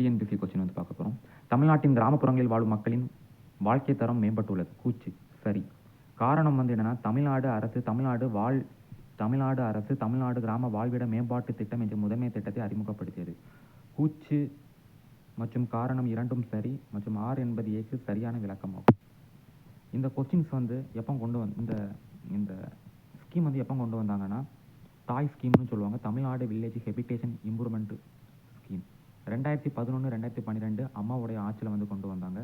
TNPSC question வந்து பார்க்க போகிறோம். தமிழ்நாட்டின் கிராமப்புறங்களில் வாழும் மக்களின் வாழ்க்கை தரம் மேம்பட்டுள்ளது. கூற்று சரி. காரணம் வந்து என்னன்னா, தமிழ்நாடு அரசு தமிழ்நாடு கிராம வாழ்விட மேம்பாட்டு திட்டம் என்ற முதன்மை திட்டத்தை அறிமுகப்படுத்தியது. கூற்று மற்றும் காரணம் இரண்டும் சரி மற்றும் ஆர் என்பது ஏக்கு சரியான விளக்கமாகும். இந்த கொஸ்டின்ஸ் வந்து எப்போ கொண்டு வந்து இந்த ஸ்கீம் வந்து எப்போ கொண்டு வந்தாங்கன்னா, தாய் ஸ்கீம்னு சொல்லுவாங்க, தமிழ்நாடு வில்லேஜ் ஹெபிடேஷன் இம்ப்ரூவ்மெண்ட் ஸ்கீம். 2011 2012 அம்மாவுடைய ஆட்சியில் வந்து கொண்டு வந்தாங்க.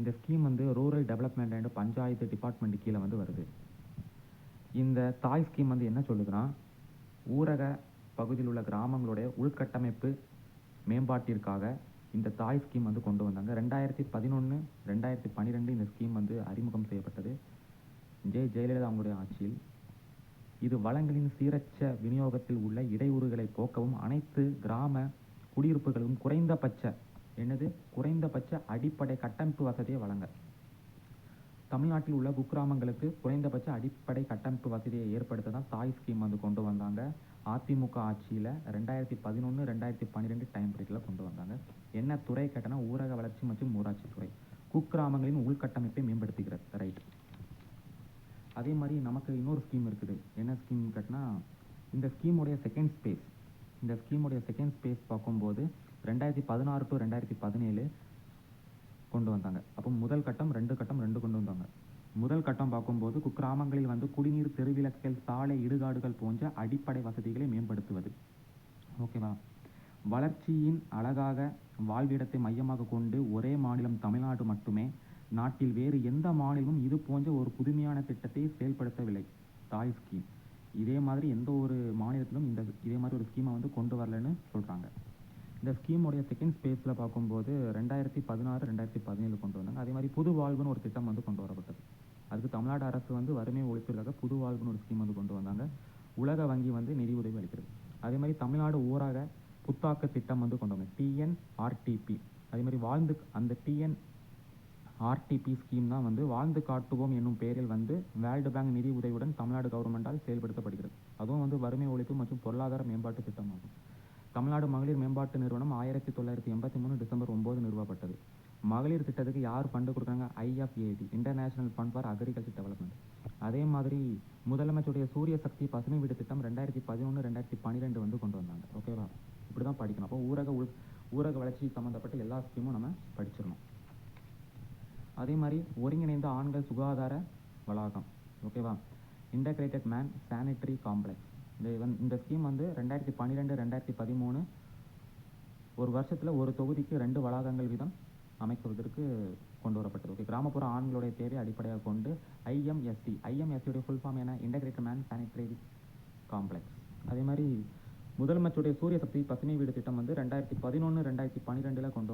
இந்த ஸ்கீம் வந்து rural development and panchayat department கீழே வந்து வருது. இந்த தாய் ஸ்கீம் வந்து என்ன சொல்லுதுன்னா, ஊரக பகுதியில் உள்ள கிராமங்களுடைய உள்கட்டமைப்பு மேம்பாட்டிற்காக இந்த தாய் ஸ்கீம் வந்து கொண்டு வந்தாங்க. 2011 2012 இந்த ஸ்கீம் வந்து அறிமுகம் செய்யப்பட்டது ஜெயலலிதா அவங்களுடைய ஆட்சியில். இது வளங்களின் சீரற்ற விநியோகத்தில் உள்ள இடையூறுகளை போக்கவும் அனைத்து கிராம குடியிருப்புகளும் குறைந்தபட்ச அடிப்படை கட்டமைப்பு வசதியை வழங்க. தமிழ்நாட்டில் உள்ள குக்கிராமங்களுக்கு குறைந்தபட்ச அடிப்படை கட்டமைப்பு வசதியை ஏற்படுத்த தான் தாய் ஸ்கீம் வந்து கொண்டு வந்தாங்க. அதிமுக ஆட்சியில் 2011 2012 டைம் பீரியடில் கொண்டு வந்தாங்க. என்ன துறை கேட்டனா, ஊரக வளர்ச்சி மற்றும் ஊராட்சி துறை. குக்கிராமங்களின் உள்கட்டமைப்பை மேம்படுத்துகிறது. ரைட். அதே மாதிரி நமக்கு இன்னொரு ஸ்கீம் இருக்குது. என்ன ஸ்கீம் கேட்டனா, இந்த ஸ்கீமுடைய செகண்ட் ஸ்பேஸ் பார்க்கும்போது 2016 to 2017 கொண்டு வந்தாங்க. அப்போ முதல் கட்டம் ரெண்டு கொண்டு வந்தாங்க. முதல் கட்டம் பார்க்கும்போது குக்கிராமங்களில் வந்து குடிநீர், தெருவிளக்குகள், சாலை, இடுகாடுகள் போன்ற அடிப்படை வசதிகளை மேம்படுத்துவது. ஓகேவா? வளர்ச்சியின் அழகாக வாழ்விடத்தை மையமாக கொண்டு ஒரே மாநிலம் தமிழ்நாடு மட்டுமே, நாட்டில் வேறு எந்த மாநிலமும் இது போன்ற ஒரு புதுமையான திட்டத்தை செயல்படுத்தவில்லை. தாய் ஸ்கீம் இதே மாதிரி எந்த ஒரு மாநிலத்திலும் இதே மாதிரி ஒரு ஸ்கீமை வந்து கொண்டு வரலன்னு சொல்கிறாங்க. இந்த ஸ்கீமோடைய செகண்ட் ஸ்பேஸில் பார்க்கும்போது 2016 2017 கொண்டு வந்தாங்க. அதே மாதிரி புது வாழ்வுன்னு ஒரு திட்டம் வந்து கொண்டு வரப்பட்டது. அதுக்கு தமிழ்நாடு அரசு வந்து வறுமை ஒழிப்பிற்காக புது வாழ்வுன்னு ஒரு ஸ்கீம் வந்து கொண்டு வந்தாங்க. உலக வங்கி வந்து நிதி உதவி அளிக்கிறது. அதே மாதிரி தமிழ்நாடு ஊரக புத்தாக்க திட்டம் வந்து கொண்டு வந்தாங்க, டிஎன்ஆர்டிபி. அதே மாதிரி அந்த டிஎன்ஆர்டிபி ஸ்கீம் தான் வந்து வாழ்ந்து காட்டுவோம் என்னும் பெயரில் வந்து வேர்ல்டு பேங்க் நிதி உதவியுடன் தமிழ்நாடு கவர்மெண்டால் செயல்படுத்தப்படுகிறது. அதுவும் வந்து வறுமை ஒழிப்பு மற்றும் பொருளாதார மேம்பாட்டு திட்டமாகும். தமிழ்நாடு மகளிர் மேம்பாட்டு நிறுவனம் 1983 டிசம்பர் 9 நிறுவப்பட்டது. மகளிர் திட்டத்துக்கு யார் ஃபண்டு கொடுக்குறாங்க? IFAD, international fund for agriculture development. அதே மாதிரி முதலமைச்சருடைய சூரிய சக்தி பசுமை வீடு திட்டம் 2011 2012 வந்து கொண்டு வந்தாங்க. ஓகேவா? இப்படி தான் படிக்கணும். அப்போ ஊரக வளர்ச்சி சம்மந்தப்பட்ட எல்லா ஸ்கீமும் நம்ம படிச்சிடணும். அதே மாதிரி ஒருங்கிணைந்த ஆண்கள் சுகாதார வளாகம். ஓகேவா? Integrated man sanitary complex. இந்த ஸ்கீம் வந்து 2012 2013 ஒரு வருஷத்தில் ஒரு தொகுதிக்கு 2 வளாகங்கள் வீதம் அமைக்குவதற்கு கொண்டு வரப்பட்டது. ஓகே. கிராமப்புற ஆண்களுடைய தேவை அடிப்படையாக கொண்டு IMST ஃபுல் ஃபார்ம் என இன்டகிரேட்டட் மேன் சானிட்டரி காம்ப்ளெக்ஸ். அதே மாதிரி முதலமைச்சருடைய சூரிய சக்தி பசுமை வீடு திட்டம் வந்து 2011 2012 கொண்டு